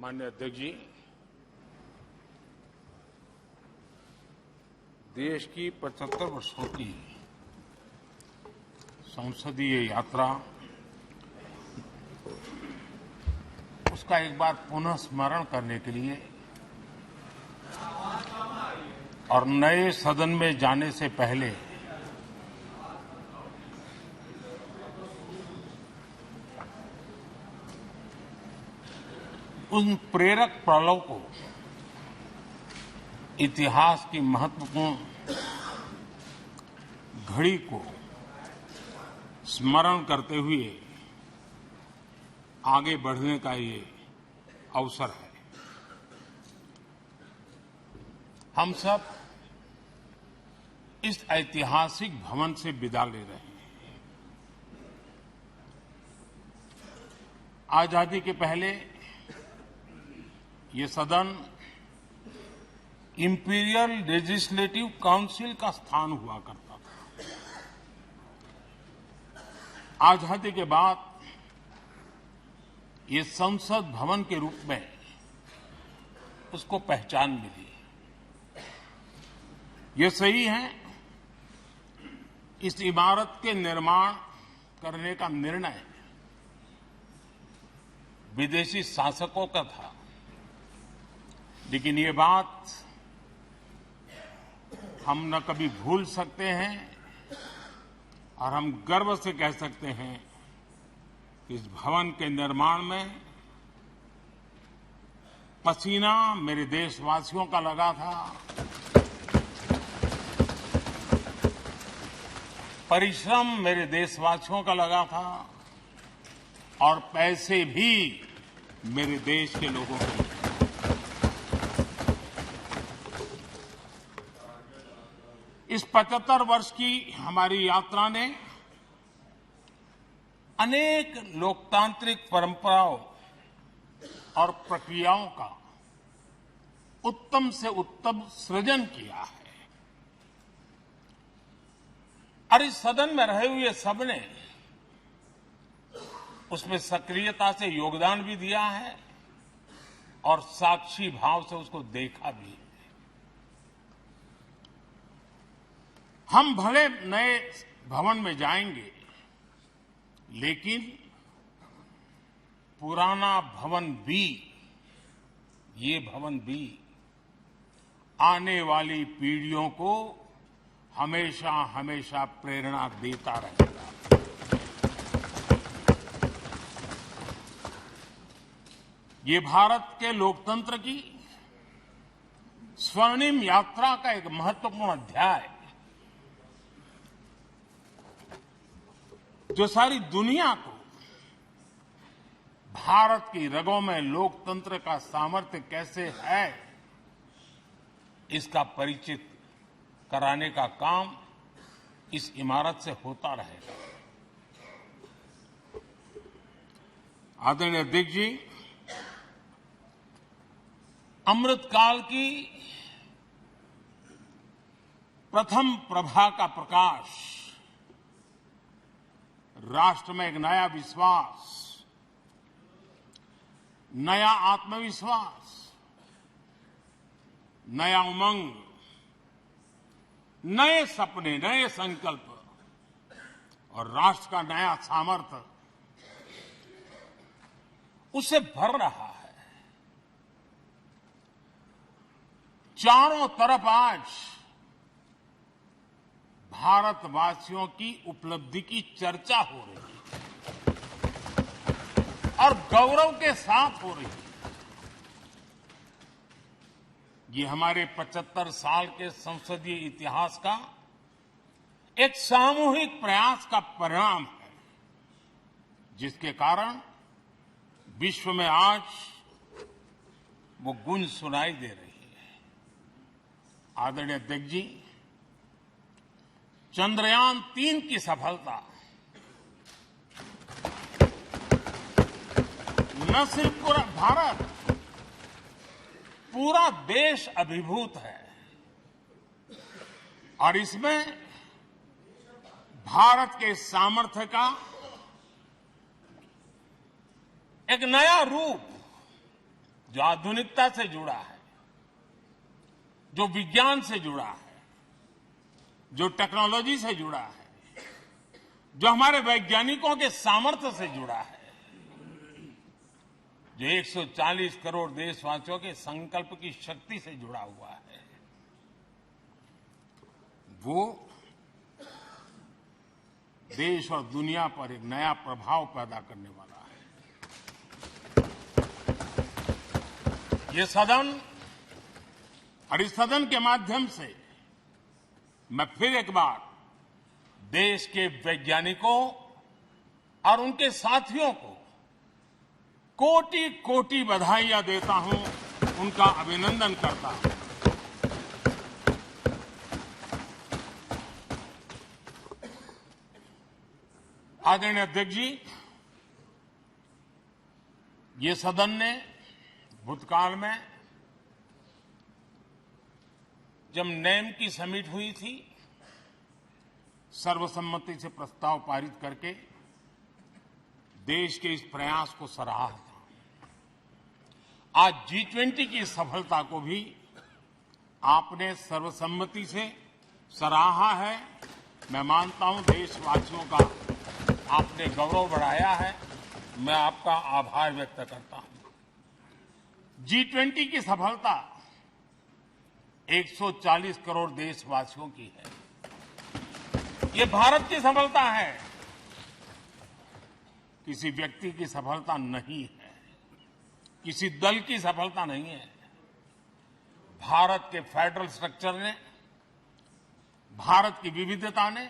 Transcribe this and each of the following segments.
माननीय अध्यक्ष जी, देश की 75 वर्षों की संसदीय यात्रा, उसका एक बार पुनः स्मरण करने के लिए और नए सदन में जाने से पहले उन प्रेरक पड़ाव को, इतिहास की महत्वपूर्ण घड़ी को स्मरण करते हुए आगे बढ़ने का ये अवसर है। हम सब इस ऐतिहासिक भवन से विदा ले रहे हैं। आजादी के पहले ये सदन इंपीरियल लेजिस्लेटिव काउंसिल का स्थान हुआ करता था। आजादी के बाद ये संसद भवन के रूप में उसको पहचान मिली। ये सही है, इस इमारत के निर्माण करने का निर्णय विदेशी शासकों का था, लेकिन ये बात हम न कभी भूल सकते हैं और हम गर्व से कह सकते हैं कि इस भवन के निर्माण में पसीना मेरे देशवासियों का लगा था, परिश्रम मेरे देशवासियों का लगा था और पैसे भी मेरे देश के लोगों के। इस 75 वर्ष की हमारी यात्रा ने अनेक लोकतांत्रिक परंपराओं और प्रक्रियाओं का उत्तम से उत्तम सृजन किया है और इस सदन में रहे हुए सबने उसमें सक्रियता से योगदान भी दिया है और साक्षी भाव से उसको देखा भी है। हम भले नए भवन में जाएंगे, लेकिन पुराना भवन भी, ये भवन भी आने वाली पीढ़ियों को हमेशा हमेशा प्रेरणा देता रहेगा। ये भारत के लोकतंत्र की स्वर्णिम यात्रा का एक महत्वपूर्ण अध्याय, जो सारी दुनिया को भारत की रगों में लोकतंत्र का सामर्थ्य कैसे है, इसका परिचित कराने का काम इस इमारत से होता रहेगा। आदरणीय अध्यक्ष जी, अमृतकाल की प्रथम प्रभा का प्रकाश राष्ट्र में एक नया विश्वास, नया आत्मविश्वास, नया उमंग, नए सपने, नए संकल्प और राष्ट्र का नया सामर्थ्य उससे भर रहा है। चारों तरफ आज भारतवासियों की उपलब्धि की चर्चा हो रही है और गौरव के साथ हो रही है। ये हमारे 75 साल के संसदीय इतिहास का एक सामूहिक प्रयास का परिणाम है, जिसके कारण विश्व में आज वो गूंज सुनाई दे रही है। आदरणीय अध्यक्ष जी, चंद्रयान 3 की सफलता न सिर्फ पूरा भारत, पूरा देश अभिभूत है और इसमें भारत के सामर्थ्य का एक नया रूप जो आधुनिकता से जुड़ा है, जो विज्ञान से जुड़ा है, जो टेक्नोलॉजी से जुड़ा है, जो हमारे वैज्ञानिकों के सामर्थ्य से जुड़ा है, जो 140 करोड़ देशवासियों के संकल्प की शक्ति से जुड़ा हुआ है, वो देश और दुनिया पर एक नया प्रभाव पैदा करने वाला है। ये सदन और इस सदन के माध्यम से मैं फिर एक बार देश के वैज्ञानिकों और उनके साथियों को कोटि कोटि बधाइयां देता हूं, उनका अभिनंदन करता हूं। आदरणीय अध्यक्ष जी, ये सदन ने भूतकाल में जब नेम की समिट हुई थी, सर्वसम्मति से प्रस्ताव पारित करके देश के इस प्रयास को सराहा था। आज G20 की सफलता को भी आपने सर्वसम्मति से सराहा है। मैं मानता हूं देशवासियों का आपने गौरव बढ़ाया है। मैं आपका आभार व्यक्त करता हूं। G20 की सफलता 140 करोड़ देशवासियों की है। ये भारत की सफलता है, किसी व्यक्ति की सफलता नहीं है, किसी दल की सफलता नहीं है। भारत के फेडरल स्ट्रक्चर ने, भारत की विविधता ने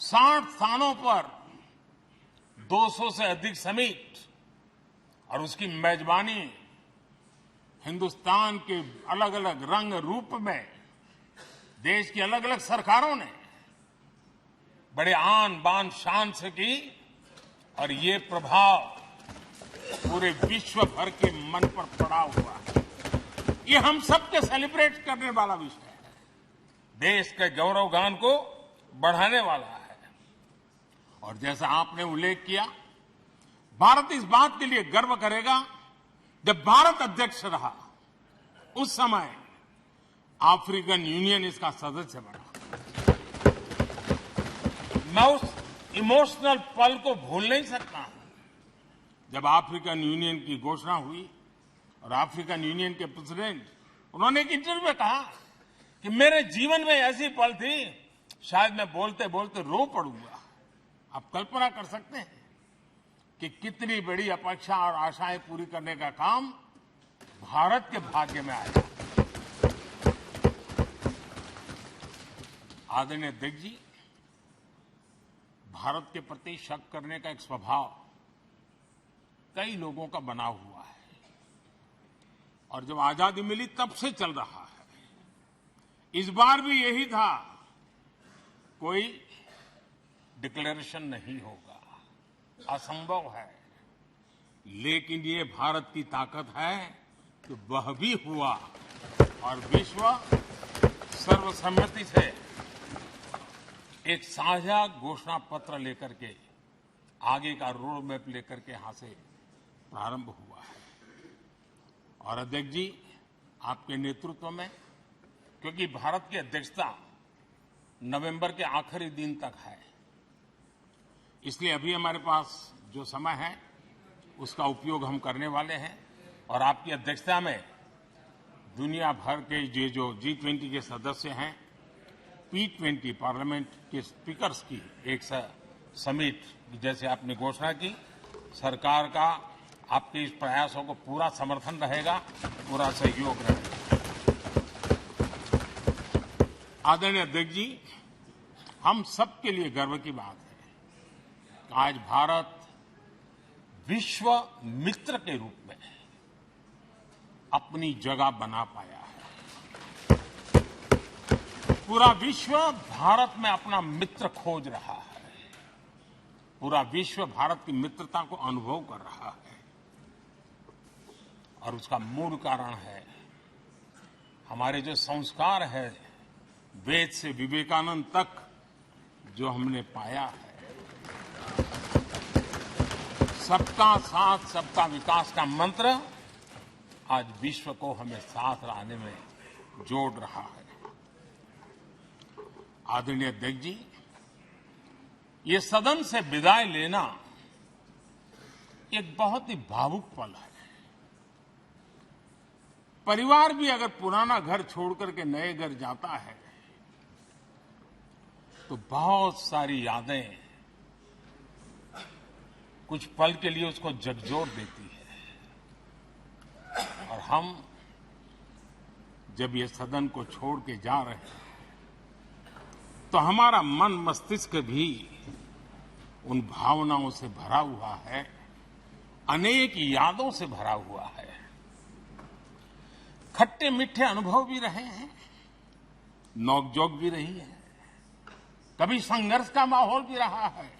60 स्थानों पर 200 से अधिक समिट और उसकी मेजबानी हिंदुस्तान के अलग अलग रंग रूप में देश की अलग अलग सरकारों ने बड़े आन बान शान से की और ये प्रभाव पूरे विश्व भर के मन पर पड़ा हुआ है। ये हम सबके सेलिब्रेट करने वाला विषय है, देश के गौरवगान को बढ़ाने वाला है। और जैसा आपने उल्लेख किया, भारत इस बात के लिए गर्व करेगा, जब भारत अध्यक्ष रहा उस समय अफ्रीकन यूनियन इसका सदस्य बना। मैं उस इमोशनल पल को भूल नहीं सकता जब अफ्रीकन यूनियन की घोषणा हुई और अफ्रीकन यूनियन के प्रेसिडेंट, उन्होंने एक इंटरव्यू में कहा कि मेरे जीवन में ऐसी पल थी, शायद मैं बोलते बोलते रो पड़ूंगा। आप कल्पना कर सकते हैं कि कितनी बड़ी अपेक्षा और आशाएं पूरी करने का काम भारत के भाग्य में आया। आदरणीय अध्यक्ष जी, भारत के प्रति शक करने का एक स्वभाव कई लोगों का बना हुआ है और जब आजादी मिली तब से चल रहा है। इस बार भी यही था, कोई डिक्लेरेशन नहीं होगा, असंभव है। लेकिन ये भारत की ताकत है कि वह भी हुआ और विश्व सर्वसम्मति से एक साझा घोषणा पत्र लेकर के आगे का रोड मैप लेकर के यहां से प्रारंभ हुआ है। और अध्यक्ष जी, आपके नेतृत्व में, क्योंकि भारत की अध्यक्षता नवंबर के आखिरी दिन तक है, इसलिए अभी हमारे पास जो समय है उसका उपयोग हम करने वाले हैं। और आपकी अध्यक्षता में दुनिया भर के ये जो G20 के सदस्य हैं, P20 पार्लियामेंट के स्पीकर्स की एक समिट जैसे आपने घोषणा की, सरकार का आपके इस प्रयासों को पूरा समर्थन रहेगा, पूरा सहयोग रहेगा। आदरणीय अध्यक्ष जी, हम सबके लिए गर्व की बात है कि आज भारत विश्व मित्र के रूप में अपनी जगह बना पाया है। पूरा विश्व भारत में अपना मित्र खोज रहा है, पूरा विश्व भारत की मित्रता को अनुभव कर रहा है। और उसका मूल कारण है हमारे जो संस्कार है, वेद से विवेकानंद तक जो हमने पाया है। सबका साथ सबका विकास का मंत्र आज विश्व को हमें साथ लाने में जोड़ रहा है। आदरणीय अध्यक्ष जी, ये सदन से विदाई लेना एक बहुत ही भावुक पल है। परिवार भी अगर पुराना घर छोड़कर के नए घर जाता है तो बहुत सारी यादें कुछ पल के लिए उसको झकझोर देती है। और हम जब ये सदन को छोड़ के जा रहे हैं तो हमारा मन मस्तिष्क भी उन भावनाओं से भरा हुआ है, अनेक यादों से भरा हुआ है। खट्टे मीठे अनुभव भी रहे हैं, नोकझोंक भी रही है, कभी संघर्ष का माहौल भी रहा है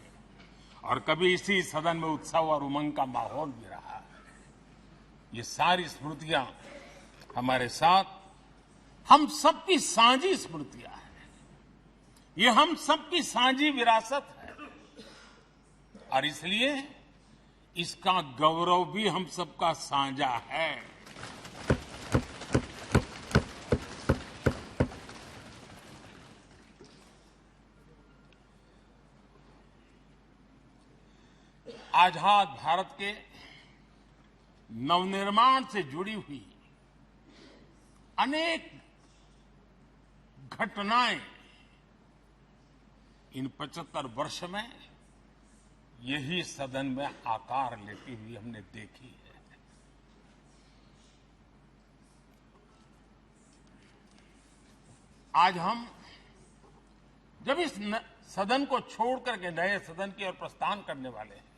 और कभी इसी सदन में उत्सव और उमंग का माहौल भी रहा है। ये सारी स्मृतियां हमारे साथ हम सबकी साझी स्मृतियां हैं, ये हम सबकी साझी विरासत है और इसलिए इसका गौरव भी हम सबका साझा है। आजाद भारत के नवनिर्माण से जुड़ी हुई अनेक घटनाएं इन 75 वर्ष में यही सदन में आकार लेती हुई हमने देखी है। आज हम जब इस सदन को छोड़ करके नए सदन की ओर प्रस्थान करने वाले हैं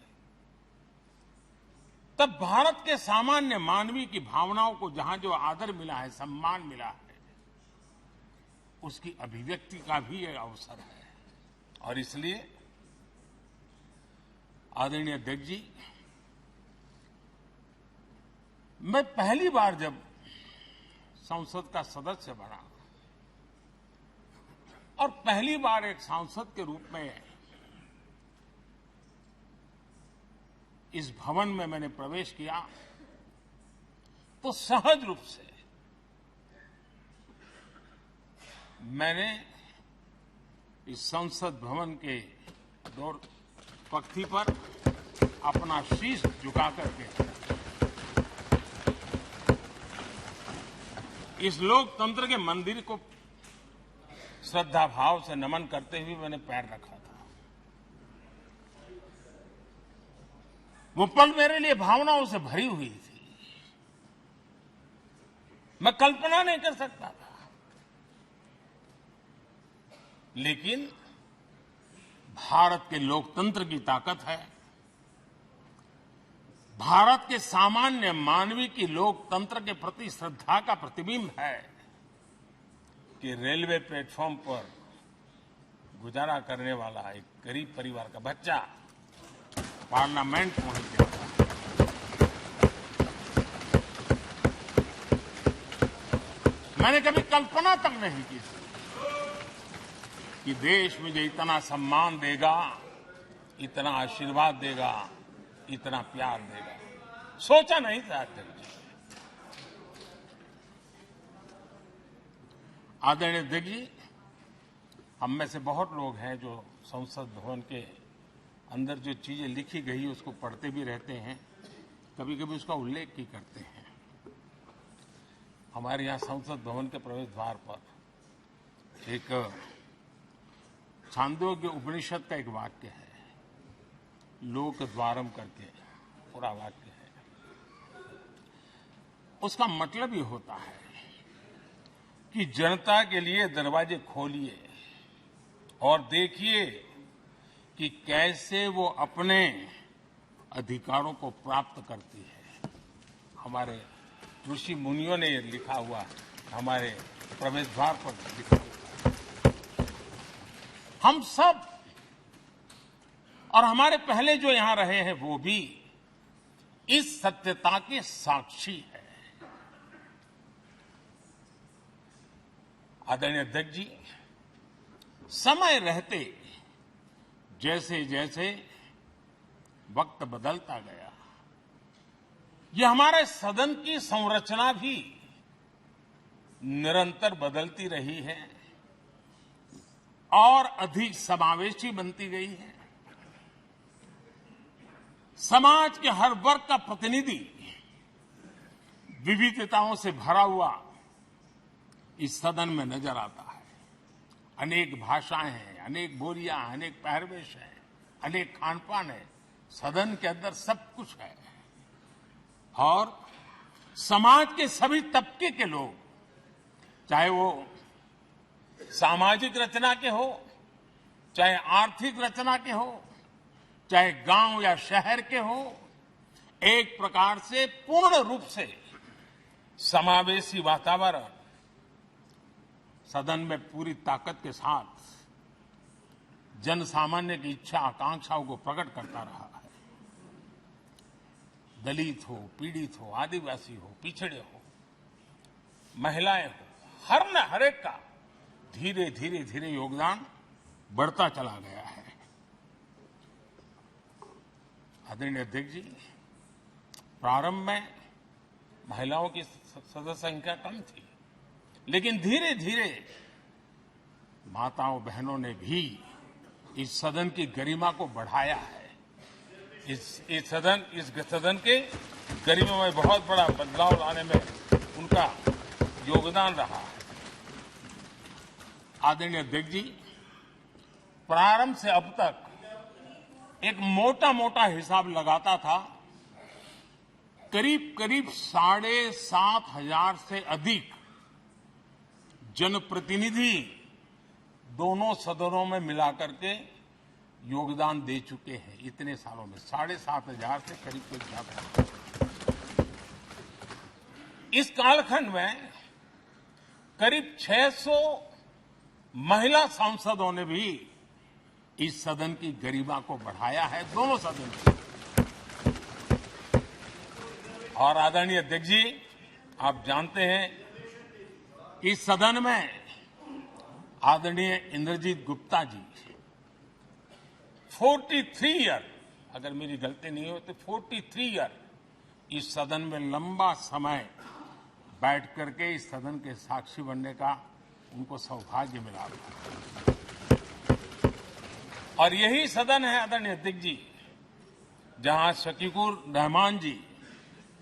तब भारत के सामान्य मानवीय की भावनाओं को जहां जो आदर मिला है, सम्मान मिला है, उसकी अभिव्यक्ति का भी एक अवसर है। और इसलिए आदरणीय अध्यक्ष जी, मैं पहली बार जब संसद का सदस्य बना और पहली बार एक सांसद के रूप में इस भवन में मैंने प्रवेश किया तो सहज रूप से मैंने इस संसद भवन के दौर पक्ति पर अपना शीश झुका करके इस लोकतंत्र के मंदिर को श्रद्धा भाव से नमन करते हुए मैंने पैर रखा था। वो पल मेरे लिए भावनाओं से भरी हुई थी, मैं कल्पना नहीं कर सकता था। लेकिन भारत के लोकतंत्र की ताकत है, भारत के सामान्य मानवीय की लोकतंत्र के प्रति श्रद्धा का प्रतिबिंब है कि रेलवे प्लेटफॉर्म पर गुजारा करने वाला एक गरीब परिवार का बच्चा पार्लियामेंट पहुंच गया। मैंने कभी कल्पना तक नहीं की कि देश मुझे इतना सम्मान देगा, इतना आशीर्वाद देगा, इतना प्यार देगा। सोचा नहीं था अध्यक्ष। आदरणीय अध्यक्ष जी, हम में से बहुत लोग हैं जो संसद भवन के अंदर जो चीजें लिखी गई उसको पढ़ते भी रहते हैं, कभी कभी उसका उल्लेख भी करते हैं। हमारे यहाँ संसद भवन के प्रवेश द्वार पर एक छांदोग्य उपनिषद का एक वाक्य है, लोक द्वारम करके पूरा वाक्य है। उसका मतलब ये होता है कि जनता के लिए दरवाजे खोलिए और देखिए कि कैसे वो अपने अधिकारों को प्राप्त करती है। हमारे ऋषि मुनियों ने ये लिखा हुआ है, हमारे प्रवेश द्वार पर लिखा हुआ है। हम सब और हमारे पहले जो यहां रहे हैं वो भी इस सत्यता के साक्षी है। आदरणीय अध्यक्ष जी, समय रहते जैसे जैसे वक्त बदलता गया, ये हमारे सदन की संरचना भी निरंतर बदलती रही है और अधिक समावेशी बनती गई है। समाज के हर वर्ग का प्रतिनिधि विविधताओं से भरा हुआ इस सदन में नजर आता है। अनेक भाषाएं हैं, अनेक बोलियां, अनेक पहरवेश हैं, अनेक खान-पान है। सदन के अंदर सब कुछ है और समाज के सभी तबके के लोग, चाहे वो सामाजिक रचना के हो, चाहे आर्थिक रचना के हो, चाहे गांव या शहर के हो, एक प्रकार से पूर्ण रूप से समावेशी वातावरण सदन में पूरी ताकत के साथ जन सामान्य की इच्छा आकांक्षाओं को प्रकट करता रहा है। दलित हो, पीड़ित हो, आदिवासी हो, पिछड़े हो, महिलाएं हो, हर एक का धीरे धीरे धीरे योगदान बढ़ता चला गया है। आदरणीय अध्यक्ष जी, प्रारंभ में महिलाओं की सदस्य संख्या कम थी, लेकिन धीरे धीरे माताओं बहनों ने भी इस सदन की गरिमा को बढ़ाया है। इस सदन के गरिमा में बहुत बड़ा बदलाव लाने में उनका योगदान रहा है। आदरणीय अध्यक्ष जी, प्रारंभ से अब तक एक मोटा हिसाब लगाता था, करीब 7,500 से अधिक जनप्रतिनिधि दोनों सदनों में मिलाकर के योगदान दे चुके हैं। इतने सालों में 7,500 से करीब ज्यादा। इस कालखंड में करीब 600 महिला सांसदों ने भी इस सदन की गरिमा को बढ़ाया है, दोनों सदन की। और आदरणीय अध्यक्ष जी, आप जानते हैं कि इस सदन में आदरणीय इंद्रजीत गुप्ता जी 43 ईयर, अगर मेरी गलती नहीं हो तो 43 ईयर इस सदन में लंबा समय बैठ करके इस सदन के साक्षी बनने का उनको सौभाग्य मिला। और यही सदन है आदरणीय अध्यक्ष जी, जहां शकीकुर रहमान जी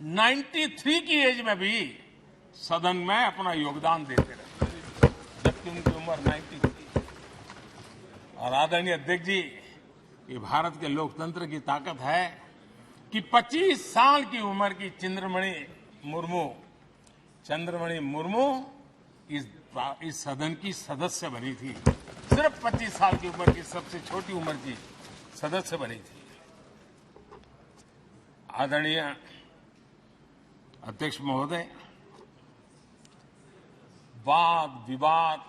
93 की एज में भी सदन में अपना योगदान देते रहे, जबकि उनकी उम्र 93। और आदरणीय अध्यक्ष जी, ये भारत के लोकतंत्र की ताकत है कि 25 साल की उम्र की चंद्रमणि मुर्मू इस सदन की सदस्य बनी थी। सिर्फ 25 साल की उम्र की, सबसे छोटी उम्र की सदस्य बनी थी। आदरणीय अध्यक्ष महोदय, वाद विवाद,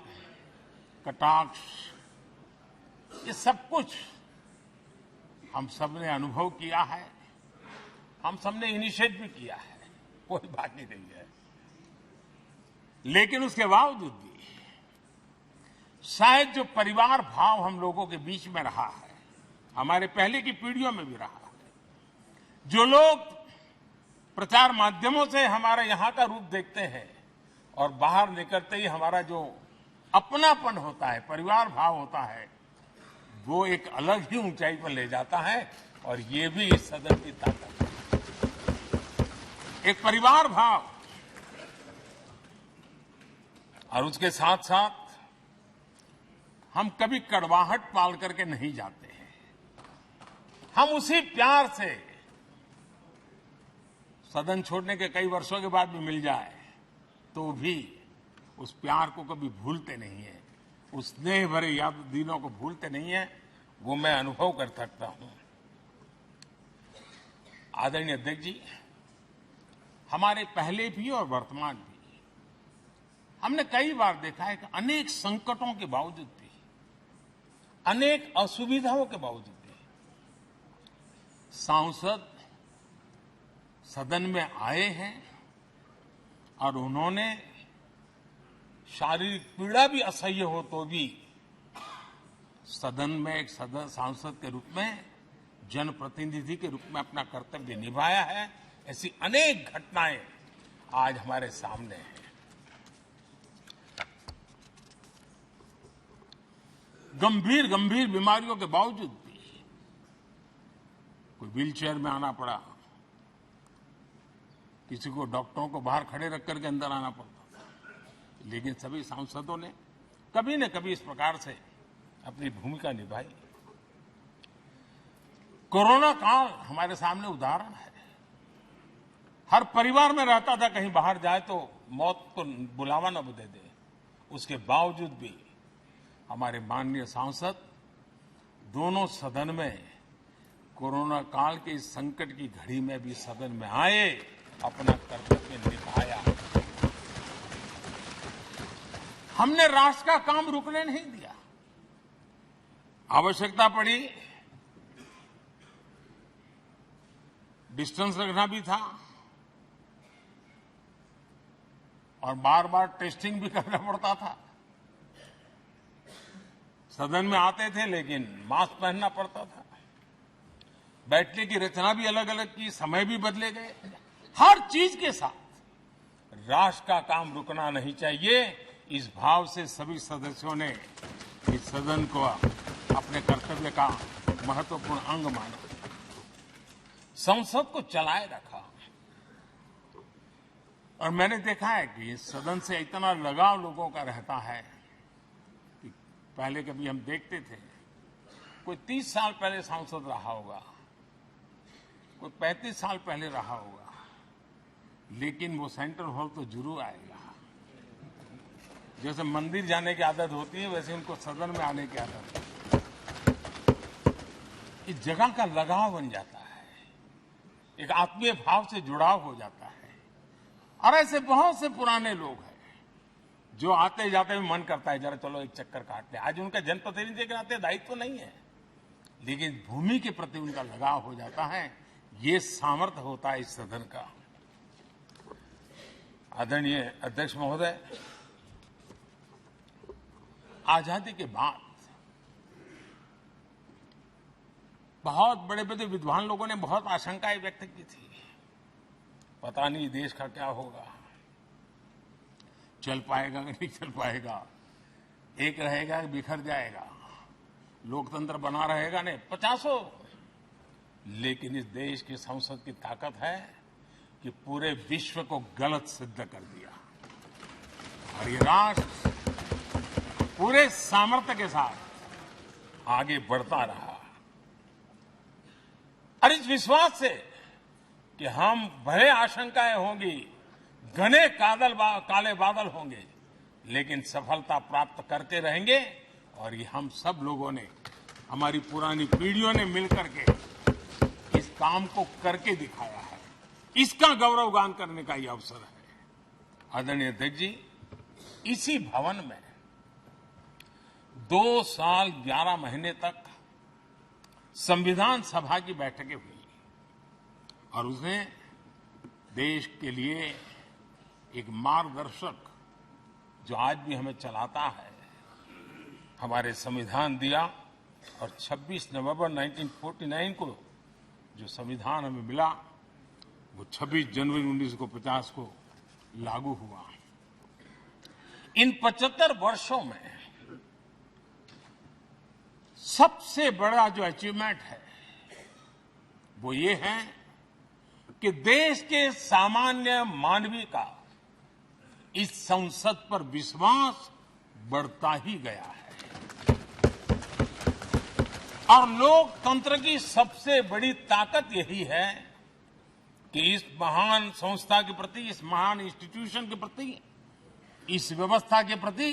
कटाक्ष, ये सब कुछ हम सबने अनुभव किया है, हम सबने इनिशिएट भी किया है, कोई बात नहीं है। लेकिन उसके बावजूद भी शायद जो परिवार भाव हम लोगों के बीच में रहा है, हमारे पहले की पीढ़ियों में भी रहा है, जो लोग प्रचार माध्यमों से हमारे यहां का रूप देखते हैं और बाहर निकलते ही हमारा जो अपनापन होता है, परिवार भाव होता है, वो एक अलग ही ऊंचाई पर ले जाता है। और ये भी इस सदन की ताकत है, एक परिवार भाव। और उसके साथ साथ हम कभी कड़वाहट पाल करके नहीं जाते हैं। हम उसी प्यार से सदन छोड़ने के कई वर्षों के बाद भी मिल जाए तो भी उस प्यार को कभी भूलते नहीं है, उस स्नेह भरे याद दिनों को भूलते नहीं है। वो मैं अनुभव कर सकता हूं। आदरणीय अध्यक्ष जी, हमारे पहले भी और वर्तमान भी हमने कई बार देखा है कि अनेक संकटों के बावजूद भी, अनेक असुविधाओं के बावजूद भी सांसद सदन में आए हैं और उन्होंने शारीरिक पीड़ा भी असह्य हो तो भी सदन में एक सांसद के रूप में जनप्रतिनिधि के रूप में अपना कर्तव्य निभाया है। ऐसी अनेक घटनाएं आज हमारे सामने हैं। गंभीर गंभीर बीमारियों के बावजूद भी कोई व्हीलचेयर में आना पड़ा, किसी को डॉक्टरों को बाहर खड़े रख करके अंदर आना पड़ता था, लेकिन सभी सांसदों ने कभी न कभी इस प्रकार से अपनी भूमिका निभाई। कोरोना काल हमारे सामने उदाहरण है। हर परिवार में रहता था कहीं बाहर जाए तो मौत को बुलावा न दे दे, उसके बावजूद भी हमारे माननीय सांसद दोनों सदन में कोरोना काल के इस संकट की घड़ी में भी सदन में आए, अपना कर्तव्य निभाया। हमने राष्ट्र का काम रुकने नहीं दिया। आवश्यकता पड़ी, डिस्टेंस रखना भी था और बार बार टेस्टिंग भी करना पड़ता था। सदन में आते थे लेकिन मास्क पहनना पड़ता था। बैठने की रचना भी अलग अलग की, समय भी बदले गए। हर चीज के साथ राष्ट्र का काम रुकना नहीं चाहिए, इस भाव से सभी सदस्यों ने इस सदन को अपने कर्तव्य का महत्वपूर्ण अंग माना, संसद को चलाए रखा। और मैंने देखा है कि इस सदन से इतना लगाव लोगों का रहता है कि पहले कभी हम देखते थे कोई 30 साल पहले सांसद रहा होगा, कोई 35 साल पहले रहा होगा, लेकिन वो सेंट्रल हॉल तो जरूर आएगा। जैसे मंदिर जाने की आदत होती है, वैसे उनको सदन में आने की आदत है। इस जगह का लगाव बन जाता है, एक आत्मीय भाव से जुड़ाव हो जाता है। और ऐसे बहुत से पुराने लोग हैं जो आते जाते में मन करता है जरा चलो एक चक्कर काट ले। आज उनका जनप्रतिनिधि के नाते दायित्व तो नहीं है, लेकिन भूमि के प्रति उनका लगाव हो जाता है। ये सामर्थ्य होता है इस सदन का। आदरणीय अध्यक्ष महोदय, आजादी के बाद बहुत बड़े बड़े विद्वान लोगों ने बहुत आशंकाएं व्यक्त की थी। पता नहीं देश का क्या होगा, चल पाएगा कि नहीं चल पाएगा, एक रहेगा कि बिखर जाएगा, लोकतंत्र बना रहेगा नहीं, 50। लेकिन इस देश की संसद की ताकत है कि पूरे विश्व को गलत सिद्ध कर दिया और ये राष्ट्र पूरे सामर्थ्य के साथ आगे बढ़ता रहा। और इस विश्वास से कि हम भले आशंकाएं होंगी, घने काले बादल होंगे, लेकिन सफलता प्राप्त करते रहेंगे। और ये हम सब लोगों ने, हमारी पुरानी पीढ़ियों ने मिलकर के इस काम को करके दिखाया है। इसका गौरवगान करने का ये अवसर है। आदरणीय अध्यक्ष जी, इसी भवन में 2 साल 11 महीने तक संविधान सभा की बैठकें हुई और उसने देश के लिए एक मार्गदर्शक जो आज भी हमें चलाता है, हमारे संविधान दिया। और 26 नवंबर 1949 को जो संविधान हमें मिला, वो 26 जनवरी 1950 को लागू हुआ। इन 75 वर्षों में सबसे बड़ा जो अचीवमेंट है वो ये है कि देश के सामान्य मानवी का इस संसद पर विश्वास बढ़ता ही गया है। और लोकतंत्र की सबसे बड़ी ताकत यही है कि इस महान संस्था के प्रति, इस महान इंस्टीट्यूशन के प्रति, इस व्यवस्था के प्रति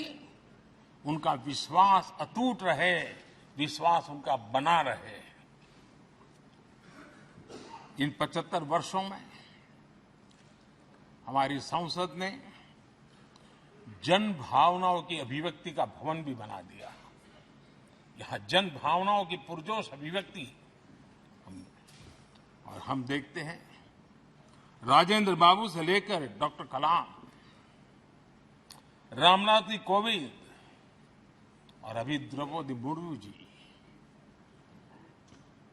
उनका विश्वास अटूट रहे, विश्वास उनका बना रहे। इन 75 वर्षों में हमारी संसद ने जन भावनाओं की अभिव्यक्ति का भवन भी बना दिया। यहां जन भावनाओं की पुरजोश अभिव्यक्ति और हम देखते हैं राजेंद्र बाबू से लेकर डॉक्टर कलाम, रामनाथ कोविंद और अभी द्रौपदी मुर्मू जी,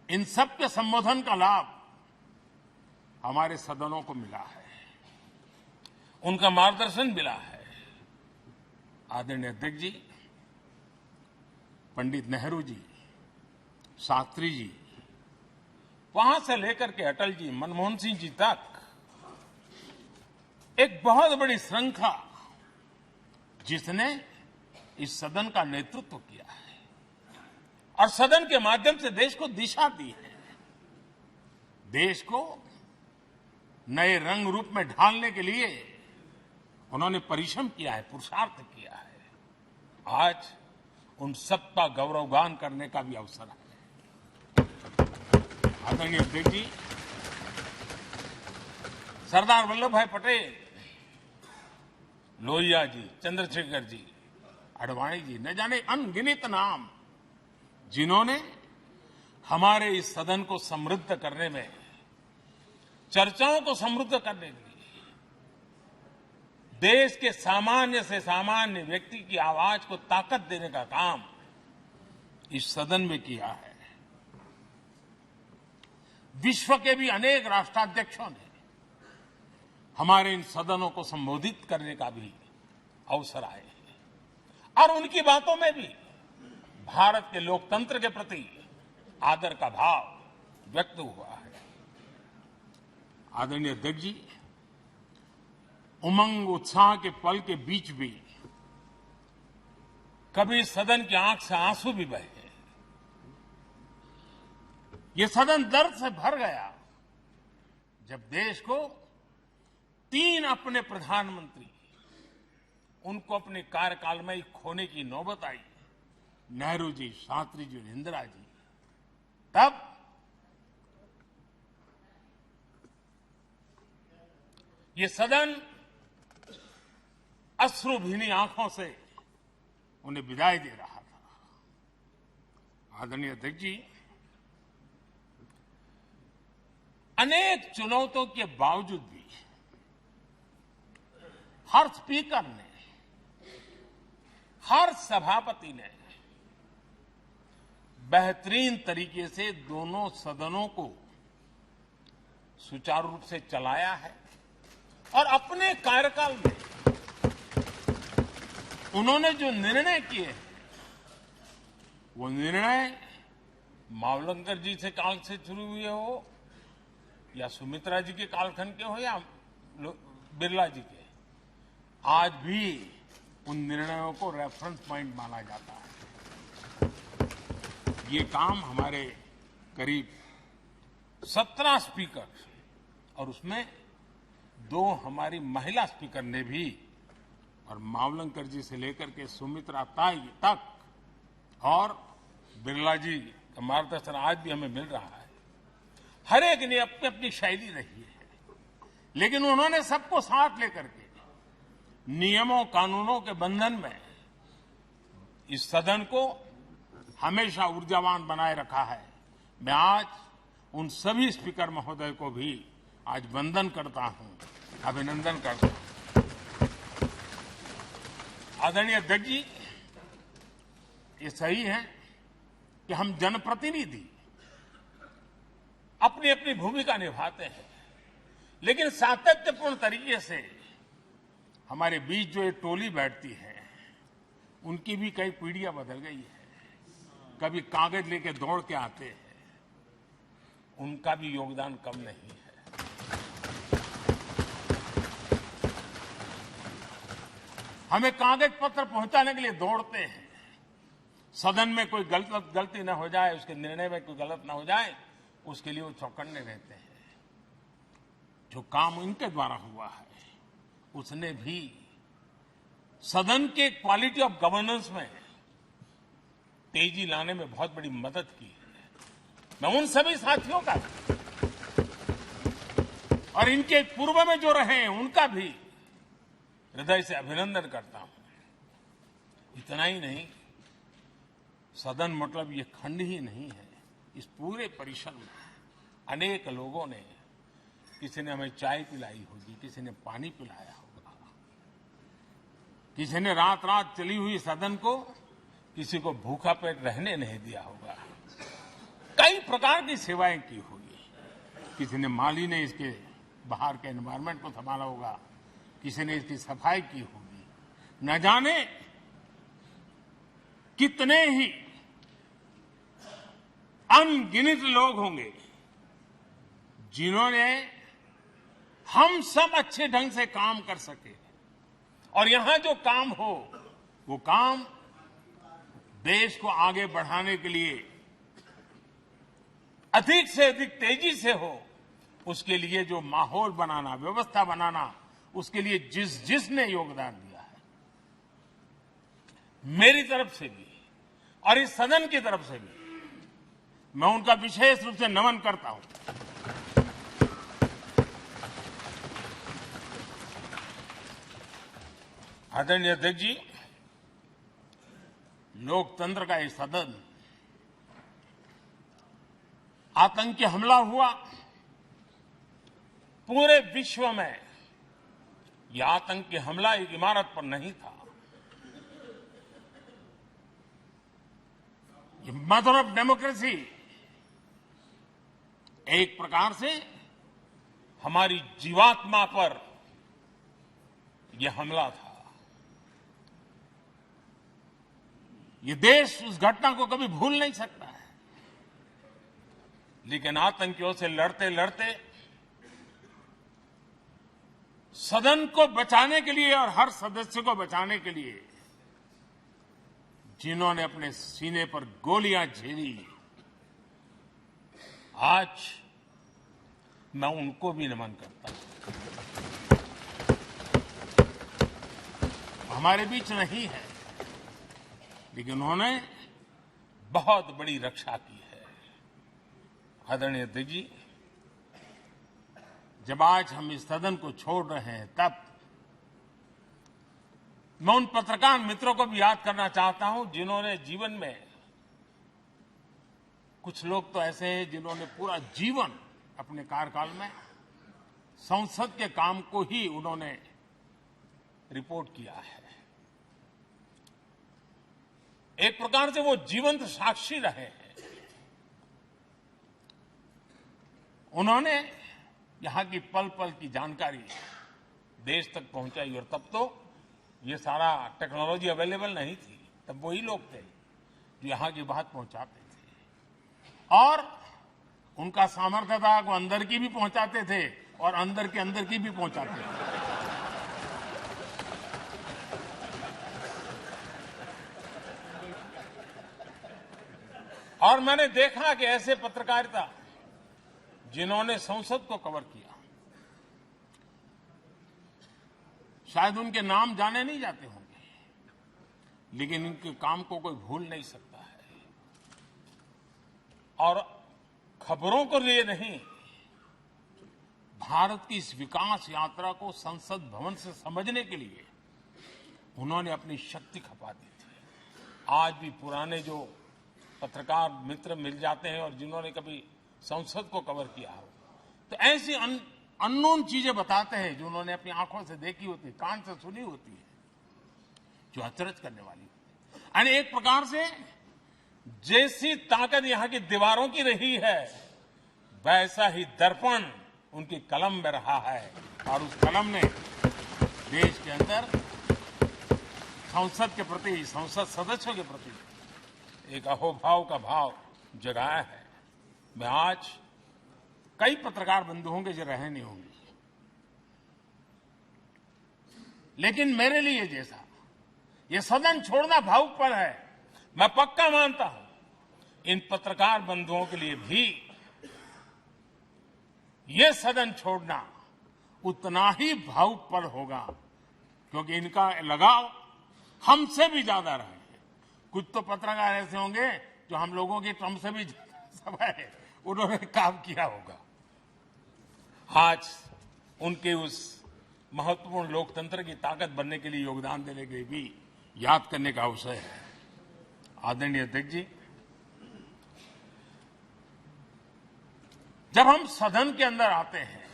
इन सब के संबोधन का लाभ हमारे सदनों को मिला है, उनका मार्गदर्शन मिला है। आदरणीय अध्यक्ष जी, पंडित नेहरू जी, शास्त्री जी, वहां से लेकर के अटल जी, मनमोहन सिंह जी तक एक बहुत बड़ी श्रृंखला जिसने इस सदन का नेतृत्व किया है और सदन के माध्यम से देश को दिशा दी है, देश को नए रंग रूप में ढालने के लिए उन्होंने परिश्रम किया है, पुरुषार्थ किया है। आज उन सबका गौरवगान करने का भी अवसर है। आदरणीय अध्यक्ष जी, सरदार वल्लभ भाई पटेल, लोहिया जी, चंद्रशेखर जी, आडवाणी जी, न जाने अनगिनत नाम जिन्होंने हमारे इस सदन को समृद्ध करने में, चर्चाओं को समृद्ध करने के लिए, देश के सामान्य से सामान्य व्यक्ति की आवाज को ताकत देने का काम इस सदन में किया है। विश्व के भी अनेक राष्ट्राध्यक्षों ने हमारे इन सदनों को संबोधित करने का भी अवसर आए हैं और उनकी बातों में भी भारत के लोकतंत्र के प्रति आदर का भाव व्यक्त हुआ है। आदरणीय अध्यक्ष जी, उमंग उत्साह के पल के बीच भी कभी सदन की आंख से आंसू भी बहे। ये सदन दर्द से भर गया जब देश को 3 अपने प्रधानमंत्री उनको अपने कार्यकाल में ही खोने की नौबत आई, नेहरू जी, शास्त्री जी और इंदिरा जी। तब ये सदन अश्रु भीनी आंखों से उन्हें विदाई दे रहा था। आदरणीय अध्यक्ष जी, अनेक चुनौतियों के बावजूद भी हर स्पीकर ने, हर सभापति ने बेहतरीन तरीके से दोनों सदनों को सुचारू रूप से चलाया है और अपने कार्यकाल में उन्होंने जो निर्णय किए वो निर्णय मावलंकर जी से काल से शुरू हुए हो या सुमित्रा जी के कालखंड के हो या बिरला जी के, आज भी उन निर्णयों को रेफरेंस पॉइंट माना जाता है। ये काम हमारे करीब 17 स्पीकर और उसमें 2 हमारी महिला स्पीकर ने भी, और मावलंकर जी से लेकर के सुमित्रा ताई तक और बिरला जी का मार्गदर्शन आज भी हमें मिल रहा है। हर एक ने अपनी अपनी शैली रही है, लेकिन उन्होंने सबको साथ लेकर के नियमों कानूनों के बंधन में इस सदन को हमेशा ऊर्जावान बनाए रखा है। मैं आज उन सभी स्पीकर महोदय को भी आज वंदन करता हूं, अभिनंदन करता हूं। आदरणीय अध्यक्ष जी, ये सही है कि हम जनप्रतिनिधि अपनी अपनी भूमिका निभाते हैं, लेकिन सातत्यपूर्ण तरीके से हमारे बीच जो ये टोली बैठती है उनकी भी कई पीढ़ियां बदल गई है। कभी कागज लेके दौड़ के आते हैं, उनका भी योगदान कम नहीं है। हमें कागज पत्र पहुंचाने के लिए दौड़ते हैं, सदन में कोई गलती न हो जाए, उसके निर्णय में कोई गलत न हो जाए, उसके लिए वो चौकन्ने रहते हैं। जो काम इनके द्वारा हुआ है उसने भी सदन के क्वालिटी ऑफ गवर्नेंस में तेजी लाने में बहुत बड़ी मदद की है। मैं उन सभी साथियों का और इनके पूर्व में जो रहे हैं उनका भी हृदय से अभिनंदन करता हूं। इतना ही नहीं, सदन मतलब ये खंड ही नहीं है। इस पूरे परिसर में अनेक लोगों ने, किसी ने हमें चाय पिलाई होगी, किसी ने पानी पिलाया होगा, किसी ने रात रात चली हुई सदन को किसी को भूखा पेट रहने नहीं दिया होगा। कई प्रकार की सेवाएं की होगी। किसी ने माली ने इसके बाहर के एनवायरनमेंट को संभाला होगा, किसी ने इसकी सफाई की होगी। न जाने कितने ही अनगिनत लोग होंगे जिन्होंने हम सब अच्छे ढंग से काम कर सके, और यहां जो काम हो वो काम देश को आगे बढ़ाने के लिए अधिक से अधिक तेजी से हो, उसके लिए जो माहौल बनाना, व्यवस्था बनाना, उसके लिए जिसने योगदान दिया है, मेरी तरफ से भी और इस सदन की तरफ से भी मैं उनका विशेष रूप से नमन करता हूं। आदरणीय अध्यक्ष जी, लोकतंत्र का ये सदन, आतंकी हमला हुआ, पूरे विश्व में यह आतंकी हमला एक इमारत पर नहीं था, ये मदर ऑफ डेमोक्रेसी एक प्रकार से हमारी जीवात्मा पर यह हमला था। ये देश उस घटना को कभी भूल नहीं सकता है, लेकिन आतंकियों से लड़ते लड़ते सदन को बचाने के लिए और हर सदस्य को बचाने के लिए जिन्होंने अपने सीने पर गोलियां झेली, आज मैं उनको भी नमन करता हूं। हमारे बीच नहीं है, लेकिन उन्होंने बहुत बड़ी रक्षा की है। आदरणीय अध्यक्ष जी, जब आज हम इस सदन को छोड़ रहे हैं, तब मैं उन पत्रकार मित्रों को भी याद करना चाहता हूं जिन्होंने जीवन में, कुछ लोग तो ऐसे हैं जिन्होंने पूरा जीवन अपने कार्यकाल में संसद के काम को ही उन्होंने रिपोर्ट किया है। एक प्रकार से वो जीवंत साक्षी रहे हैं। उन्होंने यहां की पल पल की जानकारी देश तक पहुंचाई, और तब तो ये सारा टेक्नोलॉजी अवेलेबल नहीं थी। तब वही लोग थे जो यहां की बात पहुंचाते थे, और उनका सामर्थ्य था वो अंदर की भी पहुंचाते थे और अंदर की भी पहुंचाते थे। और मैंने देखा कि ऐसे पत्रकारिता जिन्होंने संसद को कवर किया, शायद उनके नाम जाने नहीं जाते होंगे, लेकिन उनके काम को कोई भूल नहीं सकता है। और खबरों को लिए नहीं, भारत की इस विकास यात्रा को संसद भवन से समझने के लिए उन्होंने अपनी शक्ति खपा दी थी। आज भी पुराने जो पत्रकार मित्र मिल जाते हैं और जिन्होंने कभी संसद को कवर किया हो, तो ऐसी अननोन चीजें बताते हैं जो उन्होंने अपनी आंखों से देखी होती है, कान से सुनी होती है, जो अचरज करने वाली होती है। यानी एक प्रकार से जैसी ताकत यहां की दीवारों की रही है, वैसा ही दर्पण उनकी कलम में रहा है, और उस कलम ने देश के अंदर संसद के प्रति, संसद सदस्यों के प्रति एक अहोभाव का भाव जगाया है। मैं आज कई पत्रकार बंधु होंगे जो रहे नहीं होंगे, लेकिन मेरे लिए जैसा ये सदन छोड़ना भावुक पल है, मैं पक्का मानता हूं इन पत्रकार बंधुओं के लिए भी ये सदन छोड़ना उतना ही भावुक पल होगा, क्योंकि इनका लगाव हमसे भी ज्यादा रहे। कुछ तो पत्रकार ऐसे होंगे जो हम लोगों की टर्म से भी समय उन्होंने काम किया होगा। आज उनके उस महत्वपूर्ण लोकतंत्र की ताकत बनने के लिए योगदान देने के लिए भी याद करने का अवसर है। आदरणीय अध्यक्ष जी, जब हम सदन के अंदर आते हैं,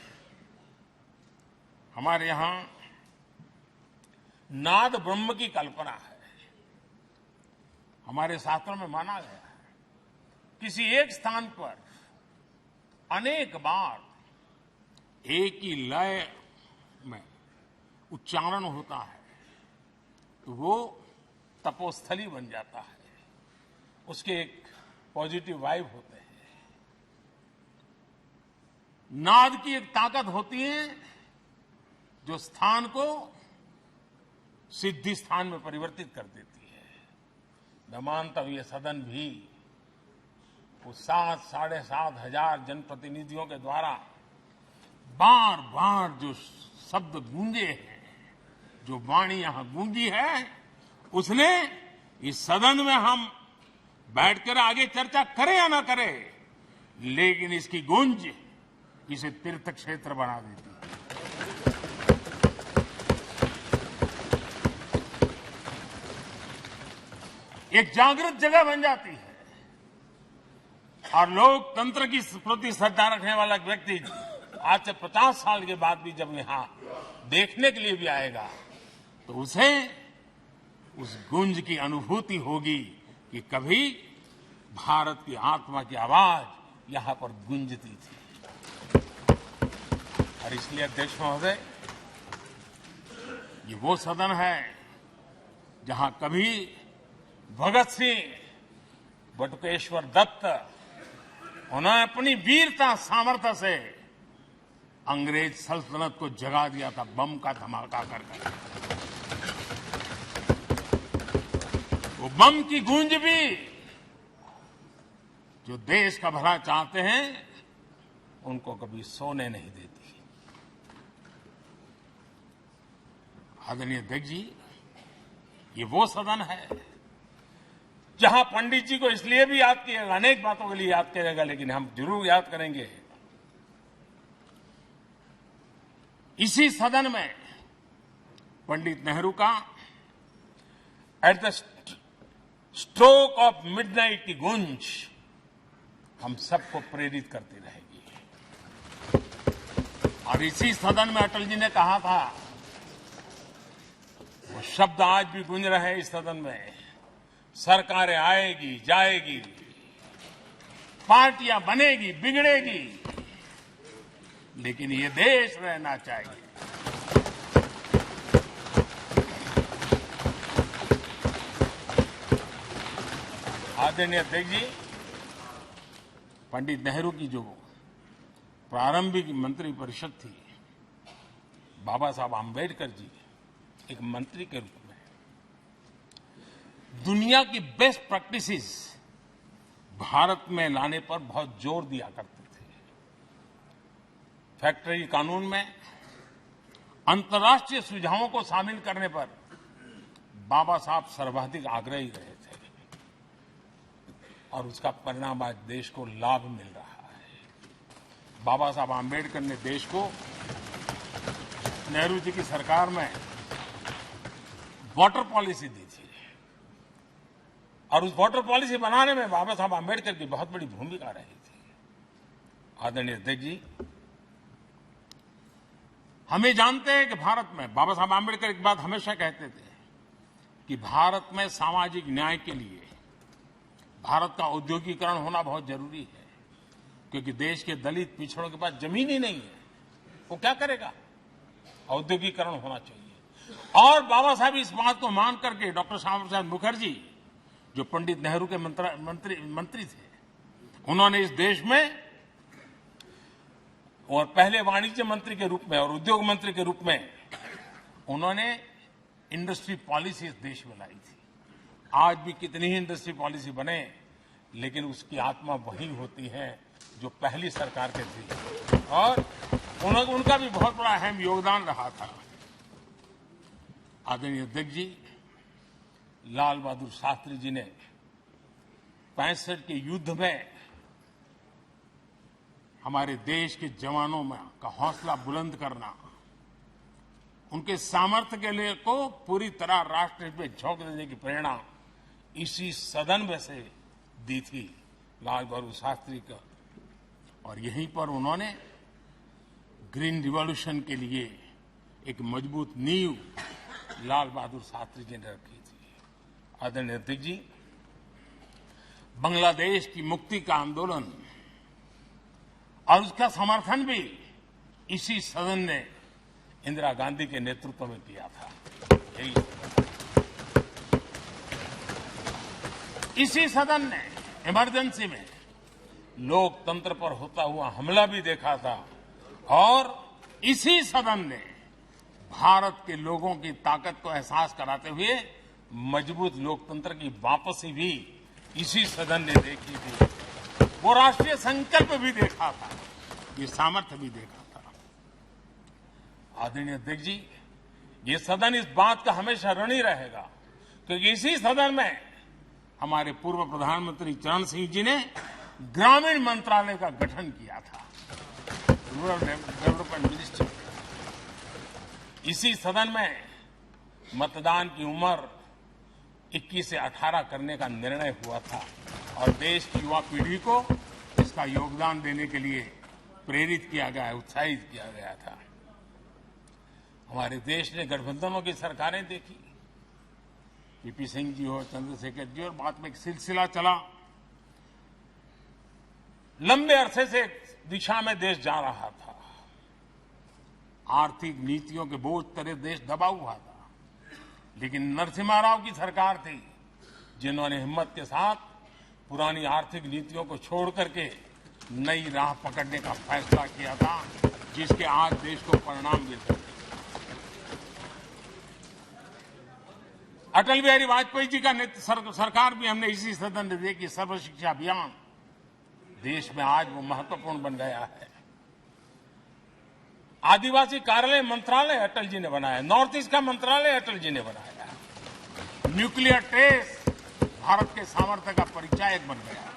हमारे यहां नाद ब्रह्म की कल्पना है। हमारे शास्त्रों में माना गया है किसी एक स्थान पर अनेक बार एक ही लय में उच्चारण होता है तो वो तपोस्थली बन जाता है, उसके एक पॉजिटिव वाइब होते हैं। नाद की एक ताकत होती है जो स्थान को सिद्धि स्थान में परिवर्तित कर देती है। मैं मानता हूं ये सदन भी उस 7,500 जनप्रतिनिधियों के द्वारा बार बार जो शब्द गूंजे हैं, जो वाणी यहां गूंजी है, उसने इस सदन में हम बैठकर आगे चर्चा करें या ना करें, लेकिन इसकी गूंज इसे तीर्थ क्षेत्र बना देती है। एक जागृत जगह बन जाती है और लोकतंत्र की प्रति श्रद्धा रखने वाला व्यक्ति आज से 50 साल के बाद भी जब यहां देखने के लिए भी आएगा तो उसे उस गूंज की अनुभूति होगी कि कभी भारत की आत्मा की आवाज यहां पर गूंजती थी। और इसलिए अध्यक्ष महोदय, ये वो सदन है जहां कभी भगत सिंह, बटुकेश्वर दत्त, उन्होंने अपनी वीरता सामर्थ्य से अंग्रेज सल्तनत को जगा दिया था बम का धमाका कर। वो बम की गूंज भी जो देश का भला चाहते हैं उनको कभी सोने नहीं देती। आदरणीय अध्यक्ष जी, ये वो सदन है जहां पंडित जी को इसलिए भी याद किएगा, अनेक बातों के लिए याद करेगा, लेकिन हम जरूर याद करेंगे इसी सदन में पंडित नेहरू का at the stroke of midnight की गूंज हम सबको प्रेरित करती रहेगी। और इसी सदन में अटल जी ने कहा था, वो शब्द आज भी गूंज रहे हैं इस सदन में, सरकारें आएगी जाएगी, पार्टियां बनेगी बिगड़ेगी, लेकिन ये देश रहना चाहिए। आदरणीय अध्यक्ष जी, पंडित नेहरू की जो प्रारंभिक मंत्रिपरिषद थी, बाबा साहब आंबेडकर जी एक मंत्री के रूप में दुनिया की बेस्ट प्रैक्टिसेस भारत में लाने पर बहुत जोर दिया करते थे। फैक्ट्री कानून में अंतर्राष्ट्रीय सुझावों को शामिल करने पर बाबा साहब सर्वाधिक आग्रही रहे थे और उसका परिणाम आज देश को लाभ मिल रहा है। बाबा साहब आंबेडकर ने देश को नेहरू जी की सरकार में वाटर पॉलिसी दी थी और उस वाटर पॉलिसी बनाने में बाबा साहब आंबेडकर की बहुत बड़ी भूमिका रही थी। आदरणीय अध्यक्ष जी, हमें जानते हैं कि भारत में बाबा साहब आंबेडकर एक बात हमेशा कहते थे कि भारत में सामाजिक न्याय के लिए भारत का औद्योगिकरण होना बहुत जरूरी है, क्योंकि देश के दलित पिछड़ों के पास जमीन ही नहीं है, वो क्या करेगा? औद्योगिकरण होना चाहिए। और बाबा साहब इस बात को मान करके डॉक्टर श्यामा प्रसाद मुखर्जी, जो पंडित नेहरू के मंत्री थे, उन्होंने इस देश में और पहले वाणिज्य मंत्री के रूप में और उद्योग मंत्री के रूप में उन्होंने इंडस्ट्री पॉलिसी इस देश में लाई थी। आज भी कितनी ही इंडस्ट्री पॉलिसी बने, लेकिन उसकी आत्मा वही होती है जो पहली सरकार के थी और उनका भी बहुत बड़ा अहम योगदान रहा था। आदरणीय अध्यक्ष जी, लाल बहादुर शास्त्री जी ने 65 के युद्ध में हमारे देश के जवानों में का हौसला बुलंद करना, उनके सामर्थ्य के लिए को पूरी तरह राष्ट्र में झोंक देने की प्रेरणा इसी सदन में से दी थी लाल बहादुर शास्त्री का। और यहीं पर उन्होंने ग्रीन रिवॉल्यूशन के लिए एक मजबूत नींव लाल बहादुर शास्त्री जी ने रखी थी। आदरणीय अध्यक्ष जी, बांग्लादेश की मुक्ति का आंदोलन और उसका समर्थन भी इसी सदन ने इंदिरा गांधी के नेतृत्व में किया था। इसी सदन ने इमरजेंसी में लोकतंत्र पर होता हुआ हमला भी देखा था और इसी सदन ने भारत के लोगों की ताकत को एहसास कराते हुए मजबूत लोकतंत्र की वापसी भी इसी सदन ने देखी थी। वो राष्ट्रीय संकल्प भी देखा था, ये सामर्थ्य भी देखा था। आदरणीय अध्यक्ष जी, ये सदन इस बात का हमेशा ऋणी रहेगा क्योंकि इसी सदन में हमारे पूर्व प्रधानमंत्री चरण सिंह जी ने ग्रामीण मंत्रालय का गठन किया था, रूरल डेवलपमेंट मिनिस्ट्री। इसी सदन में मतदान की उम्र 21 से 18 करने का निर्णय हुआ था और देश की युवा पीढ़ी को इसका योगदान देने के लिए प्रेरित किया गया, उत्साहित किया गया था। हमारे देश ने गठबंधनों की सरकारें देखी, पीपी सिंह जी हो, चंद्रशेखर जी, और बाद में एक सिलसिला चला। लंबे अरसे से दिशा में देश जा रहा था, आर्थिक नीतियों के बोझ तले देश दबा हुआ था, लेकिन नरसिम्हा राव की सरकार थी जिन्होंने हिम्मत के साथ पुरानी आर्थिक नीतियों को छोड़ करके नई राह पकड़ने का फैसला किया था, जिसके आज देश को परिणाम मिलते हैं। अटल बिहारी वाजपेयी जी का सरकार भी हमने इसी सदन ने देखी। सर्व शिक्षा अभियान देश में आज वो महत्वपूर्ण बन गया है। आदिवासी कार्यालय मंत्रालय अटल जी ने बनाया, नॉर्थ ईस्ट का मंत्रालय अटल जी ने बनाया, न्यूक्लियर टेस्ट भारत के सामर्थ्य का परिचायक बन गया।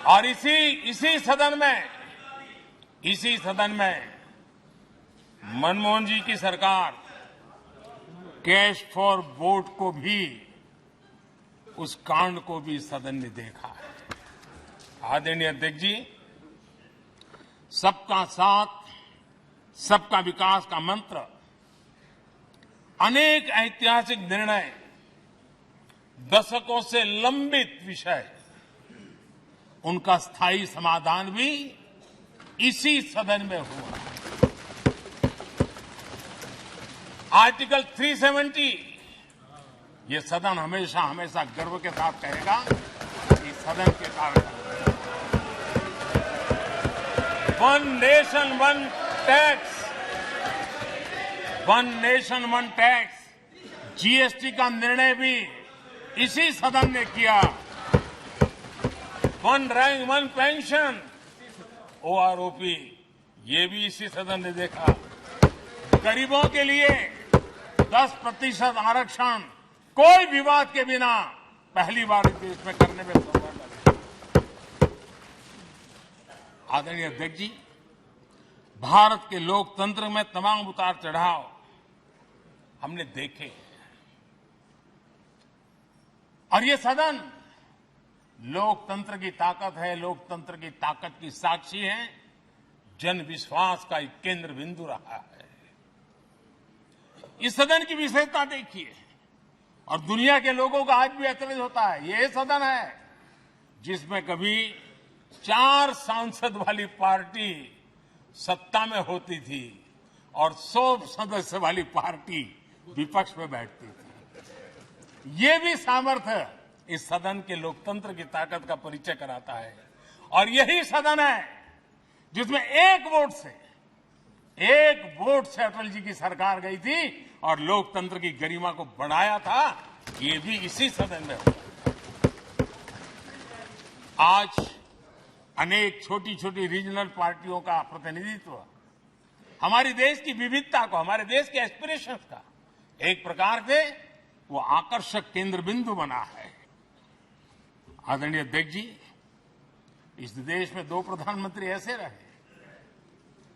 और इसी सदन में मनमोहन जी की सरकार कैश फॉर वोट को भी, उस कांड को भी सदन ने देखा है। आदरणीय अध्यक्ष जी, सबका साथ सबका विकास का मंत्र, अनेक ऐतिहासिक निर्णय, दशकों से लंबित विषय, उनका स्थायी समाधान भी इसी सदन में हुआ। आर्टिकल 370, ये सदन हमेशा हमेशा गर्व के साथ कहेगा कि सदन के कारण one nation one tax, one nation one tax, GST का निर्णय भी इसी सदन ने किया। One rank one pension, OROP, ये भी इसी सदन ने देखा। गरीबों के लिए 10% आरक्षण कोई विवाद के बिना पहली बार इस देश में करने में सफल है। आदरणीय अध्यक्ष जी, भारत के लोकतंत्र में तमाम उतार चढ़ाव हमने देखे और ये सदन लोकतंत्र की ताकत है, लोकतंत्र की ताकत की साक्षी है, जन विश्वास का एक केंद्र बिंदु रहा है। इस सदन की विशेषता देखिए और दुनिया के लोगों का आज भी ऐतराज होता है। ये सदन है जिसमें कभी 4 सांसद वाली पार्टी सत्ता में होती थी और 100 सदस्य वाली पार्टी विपक्ष में बैठती थी। ये भी सामर्थ्य इस सदन के लोकतंत्र की ताकत का परिचय कराता है। और यही सदन है जिसमें एक वोट से अटल जी की सरकार गई थी और लोकतंत्र की गरिमा को बढ़ाया था। ये भी इसी सदन में हुआ। आज अनेक छोटी छोटी रीजनल पार्टियों का प्रतिनिधित्व हमारे देश की विविधता को, हमारे देश के एस्पिरेशंस का एक प्रकार से वो आकर्षक केंद्र बिंदु बना है। आदरणीय अध्यक्ष जी, इस देश में 2 प्रधानमंत्री ऐसे रहे,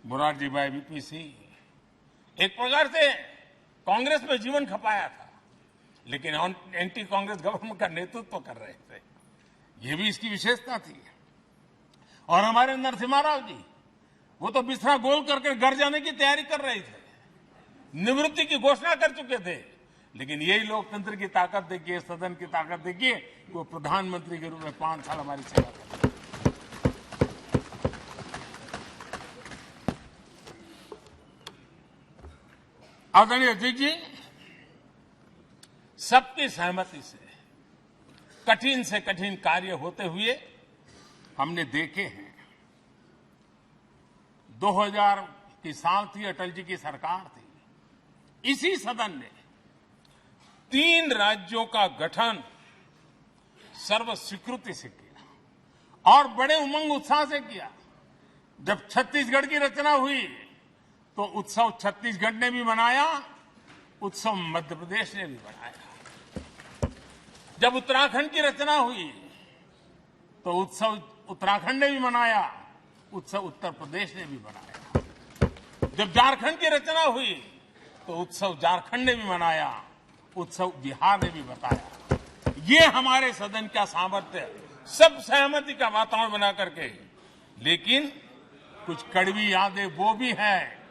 मोरारजी भाई, वीपी सिंह। एक प्रकार से कांग्रेस में जीवन खपाया था, लेकिन एंटी कांग्रेस गवर्नमेंट का नेतृत्व कर रहे थे। ये भी इसकी विशेषता थी। और हमारे नरसिम्हा राव जी, वो तो बिस्तरा गोल करके घर जाने की तैयारी कर रहे थे, निवृत्ति की घोषणा कर चुके थे। लेकिन यही लोकतंत्र की ताकत देखिए, सदन की ताकत देखिए, वो प्रधानमंत्री के रूप में 5 साल हमारी सेवा करें। आदरणीय अध्यक्ष जी, सबकी सहमति से कठिन से कठिन कार्य होते हुए हमने देखे हैं। 2000 की साल थी, अटल जी की सरकार थी। इसी सदन ने 3 राज्यों का गठन सर्व स्वीकृति से किया और बड़े उमंग उत्साह से किया। जब छत्तीसगढ़ की रचना हुई तो उत्सव छत्तीसगढ़ ने भी मनाया, उत्सव मध्य प्रदेश ने भी मनाया। जब उत्तराखंड की रचना हुई तो उत्सव उत्तराखंड ने भी मनाया, उत्सव उत्तर प्रदेश ने भी मनाया। जब झारखंड की रचना हुई तो उत्सव झारखंड ने भी मनाया, उत्सव बिहार ने भी बताया। ये हमारे सदन का सामर्थ्य, सब सहमति का वातावरण बना करके। लेकिन कुछ कड़वी यादें वो भी हैं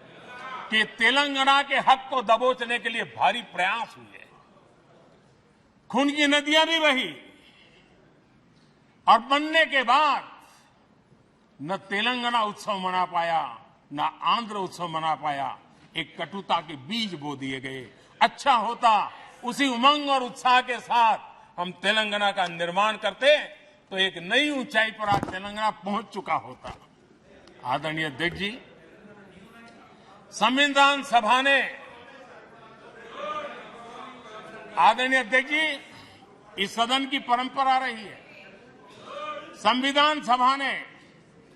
कि तेलंगाना के हक को दबोचने के लिए भारी प्रयास हुए, खून की नदियां भी बही और बनने के बाद न तेलंगाना उत्सव मना पाया, न आंध्र उत्सव मना पाया। एक कटुता के बीज बो दिए गए। अच्छा होता उसी उमंग और उत्साह के साथ हम तेलंगाना का निर्माण करते तो एक नई ऊंचाई पर आज तेलंगाना पहुंच चुका होता। आदरणीय अध्यक्ष जी, संविधान सभा ने, आदरणीय अध्यक्ष जी, इस सदन की परंपरा रही है। संविधान सभा ने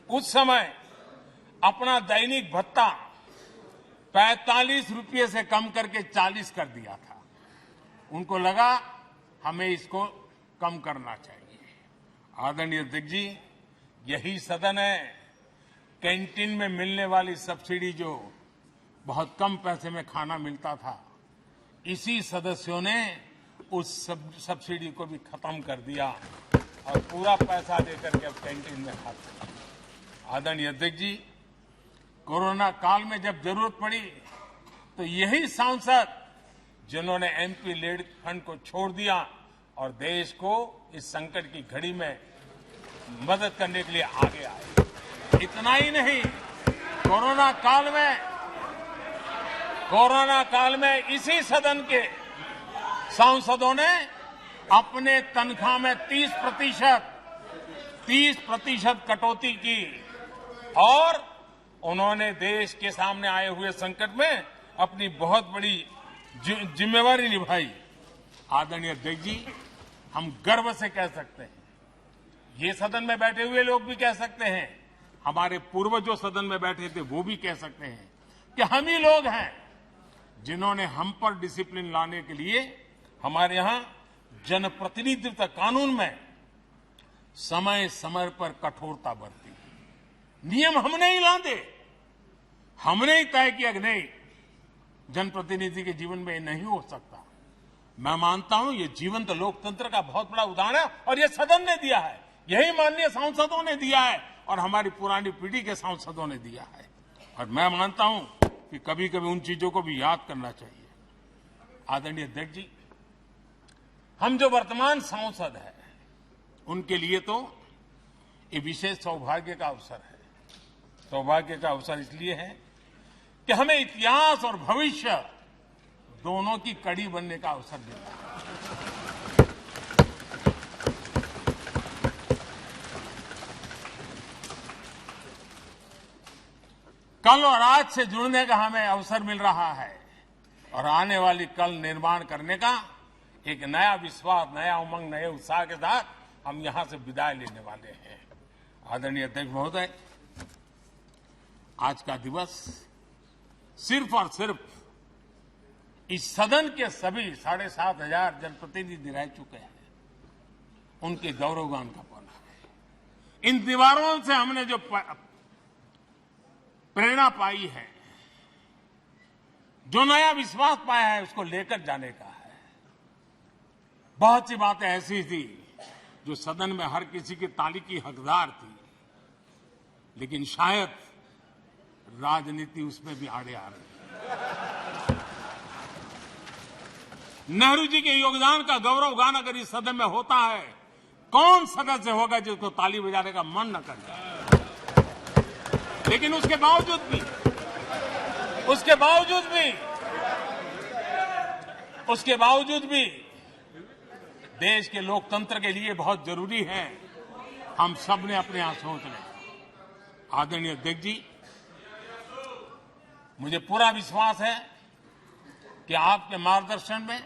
उस समय अपना दैनिक भत्ता 45 रुपये से कम करके 40 कर दिया था। उनको लगा हमें इसको कम करना चाहिए। आदरणीय अध्यक्ष जी, यही सदन है कैंटीन में मिलने वाली सब्सिडी, जो बहुत कम पैसे में खाना मिलता था, इसी सदस्यों ने उस सब्सिडी को भी खत्म कर दिया और पूरा पैसा देकर के अब कैंटीन में खाते हैं। आदरणीय अध्यक्ष जी, कोरोना काल में जब जरूरत पड़ी तो यही सांसद जिन्होंने एमपी लेड फंड को छोड़ दिया और देश को इस संकट की घड़ी में मदद करने के लिए आगे आए। इतना ही नहीं, कोरोना काल में इसी सदन के सांसदों ने अपने तनख्वाह में 30% कटौती की और उन्होंने देश के सामने आए हुए संकट में अपनी बहुत बड़ी जिम्मेवारी निभाई। आदरणीय अध्यक्ष जी, हम गर्व से कह सकते हैं, ये सदन में बैठे हुए लोग भी कह सकते हैं, हमारे पूर्वज जो सदन में बैठे थे वो भी कह सकते हैं कि हम ही लोग हैं जिन्होंने हम पर डिसिप्लिन लाने के लिए हमारे यहां जनप्रतिनिधित्व कानून में समय समय पर कठोरता बरती। नियम हमने ही लादे, हमने ही तय किया कि नहीं, जनप्रतिनिधि के जीवन में ये नहीं हो सकता। मैं मानता हूं ये जीवंत लोकतंत्र का बहुत बड़ा उदाहरण है और ये सदन ने दिया है, यही माननीय सांसदों ने दिया है और हमारी पुरानी पीढ़ी के सांसदों ने दिया है। और मैं मानता हूं कि कभी कभी उन चीजों को भी याद करना चाहिए। आदरणीय अध्यक्ष जी, हम जो वर्तमान सांसद हैं उनके लिए तो ये विशेष सौभाग्य का अवसर है। सौभाग्य का अवसर इसलिए है कि हमें इतिहास और भविष्य दोनों की कड़ी बनने का अवसर देता है। कल और आज से जुड़ने का हमें अवसर मिल रहा है और आने वाली कल निर्माण करने का एक नया विश्वास, नया उमंग, नए उत्साह के साथ हम यहां से विदाई लेने वाले हैं। आदरणीय अध्यक्ष महोदय, आज का दिवस सिर्फ और सिर्फ इस सदन के सभी 7,500 जनप्रतिनिधि रह चुके हैं उनके गौरवगान का पल है। इन दीवारों से हमने जो प्रेरणा पाई है, जो नया विश्वास पाया है, उसको लेकर जाने का है। बहुत सी बातें ऐसी थी जो सदन में हर किसी की ताली की हकदार थी, लेकिन शायद राजनीति उसमें भी आड़े आ रही। नेहरू जी के योगदान का गौरवगान अगर इस सदन में होता है कौन सदस्य होगा जिसको ताली बजाने का मन न करे। लेकिन उसके बावजूद भी देश के लोकतंत्र के लिए बहुत जरूरी है हम सब ने अपने यहां सोच लें। आदरणीय अध्यक्ष जी, मुझे पूरा विश्वास है कि आपके मार्गदर्शन में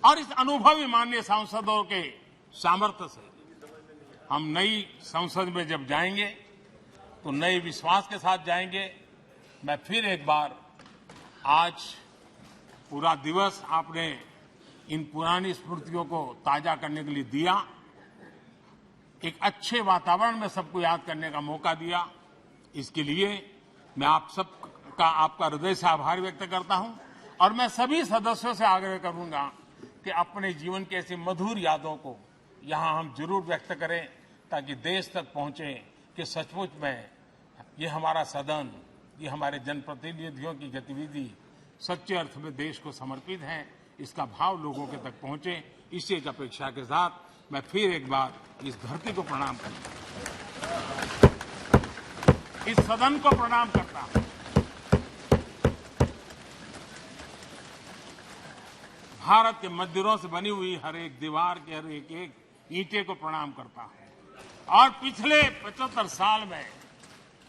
और इस अनुभवी माननीय सांसदों के सामर्थ्य से हम नई संसद में जब जाएंगे तो नए विश्वास के साथ जाएंगे। मैं फिर एक बार आज पूरा दिवस आपने इन पुरानी स्मृतियों को ताजा करने के लिए दिया, एक अच्छे वातावरण में सबको याद करने का मौका दिया। इसके लिए मैं आप सबका आपका हृदय से आभार व्यक्त करता हूं और मैं सभी सदस्यों से आग्रह करूंगा कि अपने जीवन की ऐसी मधुर यादों को यहां हम जरूर व्यक्त करें ताकि देश तक पहुंचे कि सचमुच में ये हमारा सदन, ये हमारे जनप्रतिनिधियों की गतिविधि सच्चे अर्थ में देश को समर्पित है, इसका भाव लोगों के तक पहुंचे। इसी एक अपेक्षा के साथ मैं फिर एक बार इस धरती को प्रणाम करता हूं, इस सदन को प्रणाम करता हूं, भारत के मंदिरों से बनी हुई हर एक दीवार के हर एक ईंटे को प्रणाम करता हूं और पिछले 75 साल में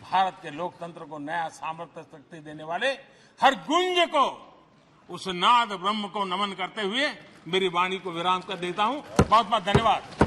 भारत के लोकतंत्र को नया सामर्थ्य शक्ति देने वाले हर गुंज को, उस नाद ब्रह्म को नमन करते हुए मेरी वाणी को विराम कर देता हूं। बहुत बहुत धन्यवाद।